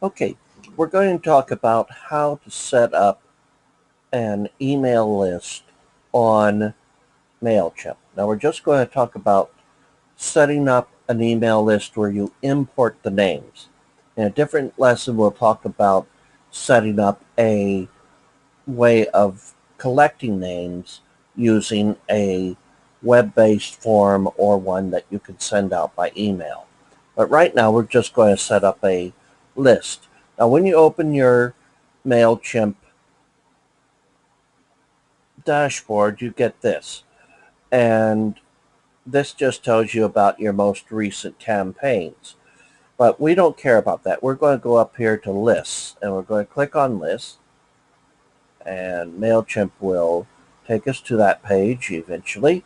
Okay, we're going to talk about how to set up an email list on Mailchimp. Now we're just going to talk about setting up an email list where you import the names. In a different lesson, we'll talk about setting up a way of collecting names using a web-based form or one that you can send out by email. But right now, we're just going to set up a list. Now, when you open your Mailchimp dashboard, you get this. And this just tells you about your most recent campaigns. But we don't care about that. We're going to go up here to lists, and we're going to click on lists, and Mailchimp will take us to that page eventually.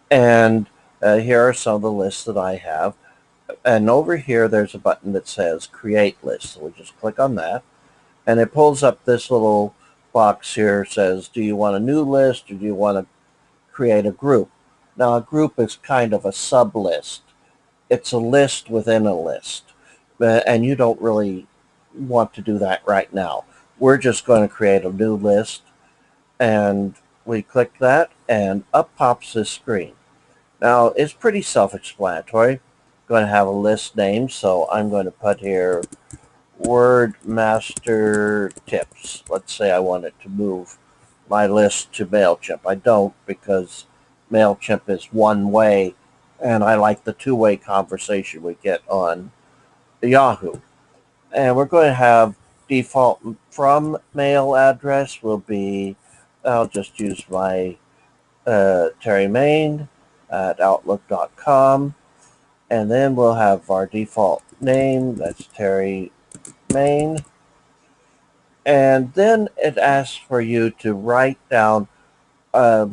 And here are some of the lists that I have. And over here, there's a button that says Create List. So we just click on that, and it pulls up this little box here. Says, do you want a new list or do you want to create a group? Now, a group is kind of a sub list. It's a list within a list, and you don't really want to do that right now. We're just going to create a new list, and we click that, and up pops this screen. Now, it's pretty self-explanatory. Going to have a list name, so I'm going to put here Word Master Tips. Let's say I wanted to move my list to Mailchimp. I don't, because Mailchimp is one way, and I like the two-way conversation we get on Yahoo. And we're going to have default from mail address will be, I'll just use my Terry Main at outlook.com. And then we'll have our default name, that's Terry Main. And then it asks for you to write down a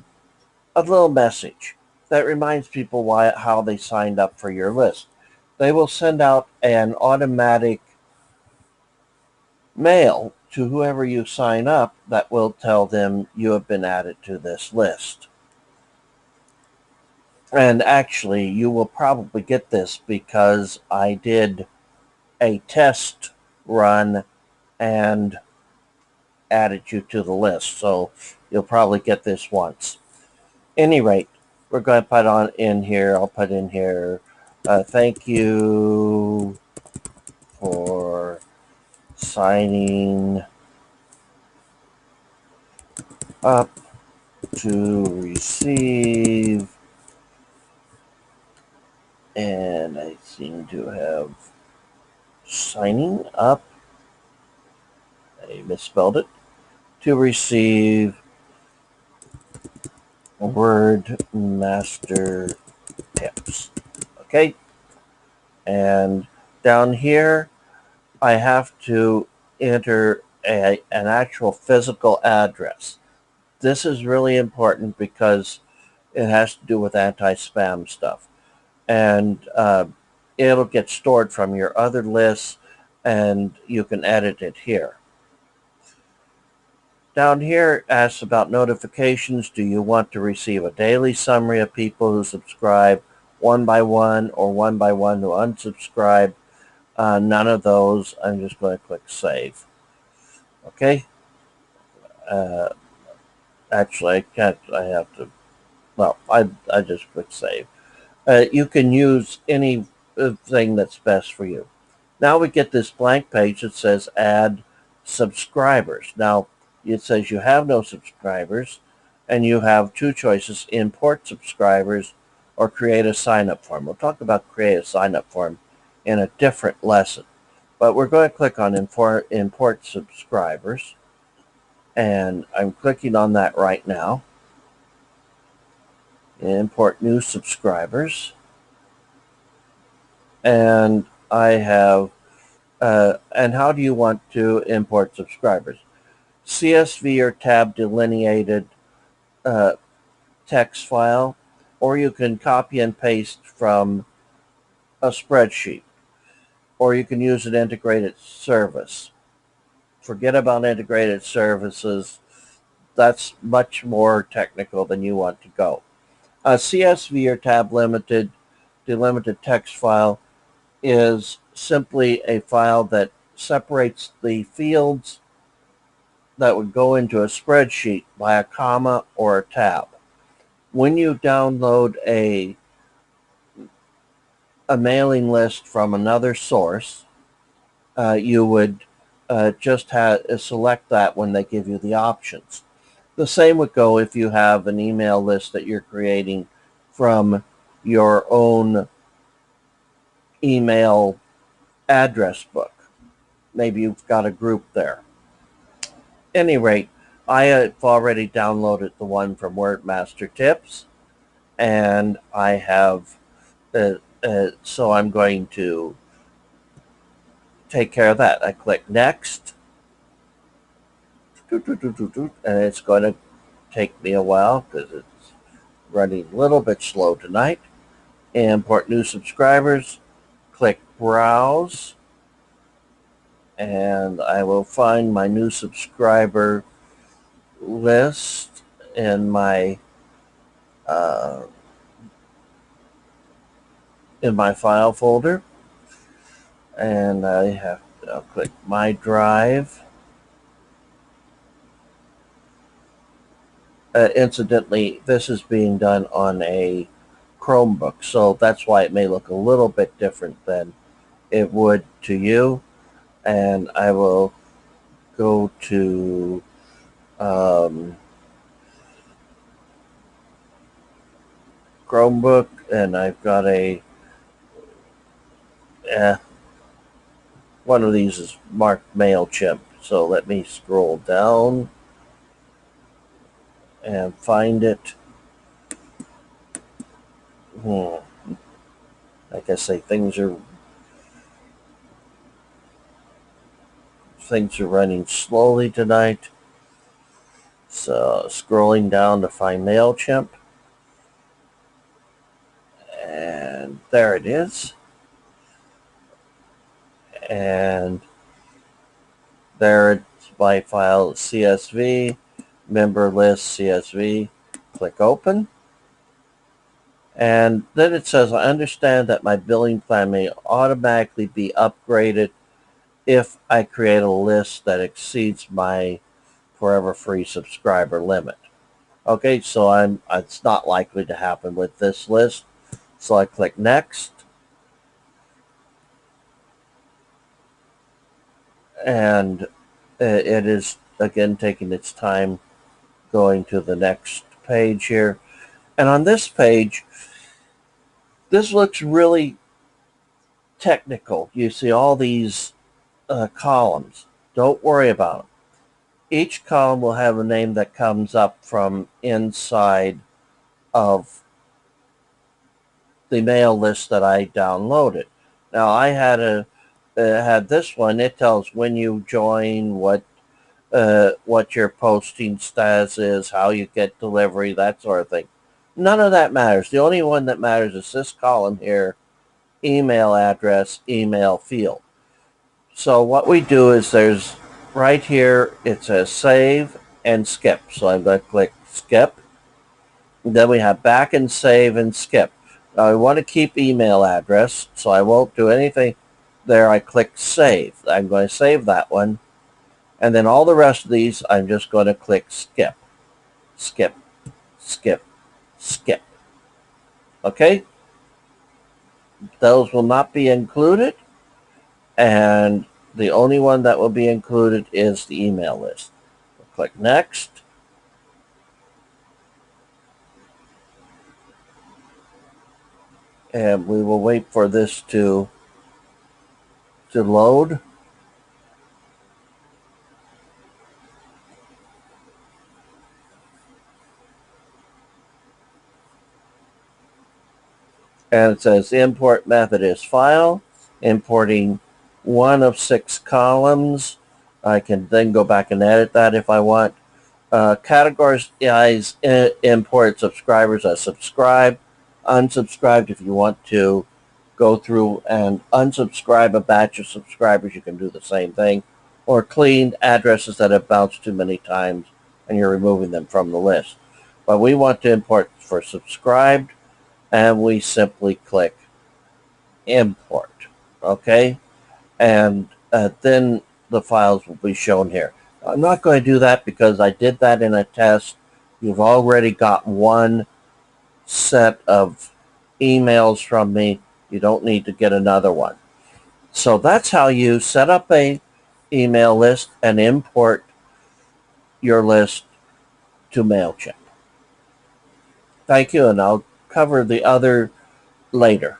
little message that reminds people how they signed up for your list. They will send out an automatic mail to whoever you sign up that will tell them you have been added to this list. And actually, you will probably get this because I did a test run and added you to the list. So you'll probably get this once. Any rate, we're going to put on in here, I'll put in here, thank you for signing up to receive, and I seem to have signing up, I misspelled it, to receive Word Master Tips. Okay, and down here I have to enter an actual physical address. This is really important because it has to do with anti-spam stuff, and it'll get stored from your other lists, and you can edit it here. Down here it asks about notifications. Do you want to receive a daily summary of people who subscribe one by one or one by one who unsubscribe? None of those. I'm just going to click Save. Okay. Uh, Actually, I can't. I have to. Well, I just click Save. You can use any thing that's best for you. Now we get this blank page that says Add Subscribers. Now, it says you have no subscribers, and you have two choices: import subscribers or create a sign-up form. We'll talk about create a sign-up form in a different lesson. But we're going to click on import subscribers, and I'm clicking on that right now. Import new subscribers, and I have, and how do you want to import subscribers? CSV or tab delineated text file, or you can copy and paste from a spreadsheet, or you can use an integrated service. Forget about integrated services. That's much more technical than you want to go. A CSV or tab delimited text file is simply a file that separates the fields that would go into a spreadsheet by a comma or a tab. When you download a mailing list from another source, you would just select that when they give you the options. The same would go if you have an email list that you're creating from your own email address book. Maybe you've got a group there. At any rate, I have already downloaded the one from Wordmaster Tips, and I have, so I'm going to take care of that. I click Next, and it's going to take me a while because it's running a little bit slow tonight. Import new subscribers, click Browse, and I will find my new subscriber list in my file folder, and I'll click My Drive. Incidentally, this is being done on a Chromebook, so that's why it may look a little bit different than it would to you. And I will go to Chromebook, and I've got a one of these is marked Mailchimp. So let me scroll down and find it. Like I say, things are running slowly tonight. So scrolling down to find Mailchimp, and there it is. And there it's my file, CSV, member list, CSV. Click Open. And then it says, I understand that my billing plan may automatically be upgraded if I create a list that exceeds my forever free subscriber limit. Okay, so it's not likely to happen with this list. So I click Next. And it is, again, taking its time going to the next page here. And on this page, this looks really technical. You see all these columns. Don't worry about them. Each column will have a name that comes up from inside of the mail list that I downloaded. Now I had this one. It tells when you join, what your posting status is, how you get delivery, that sort of thing. None of that matters. The only one that matters is this column here, email address, email field. So what we do is there's right here, it says save and skip. So I'm going to click skip. And then we have back and save and skip. Now I want to keep email address, so I won't do anything there. I click save. I'm going to save that one. And then all the rest of these, I'm just going to click skip, skip, skip, skip. Okay? Those will not be included. And the only one that will be included is the email list. We'll click Next. And we will wait for this to load. And it says import method is file, importing one of 6 columns. I can then go back and edit that if I want. Categorize import subscribers as subscribe, unsubscribed. If you want to go through and unsubscribe a batch of subscribers, you can do the same thing. Or cleaned addresses that have bounced too many times and you're removing them from the list. But we want to import for subscribed, and we simply click import. Okay? And then the files will be shown here. I'm not going to do that because I did that in a test. You've already got one set of emails from me. You don't need to get another one. So that's how you set up a email list and import your list to Mailchimp. Thank you, and I'll cover the other later.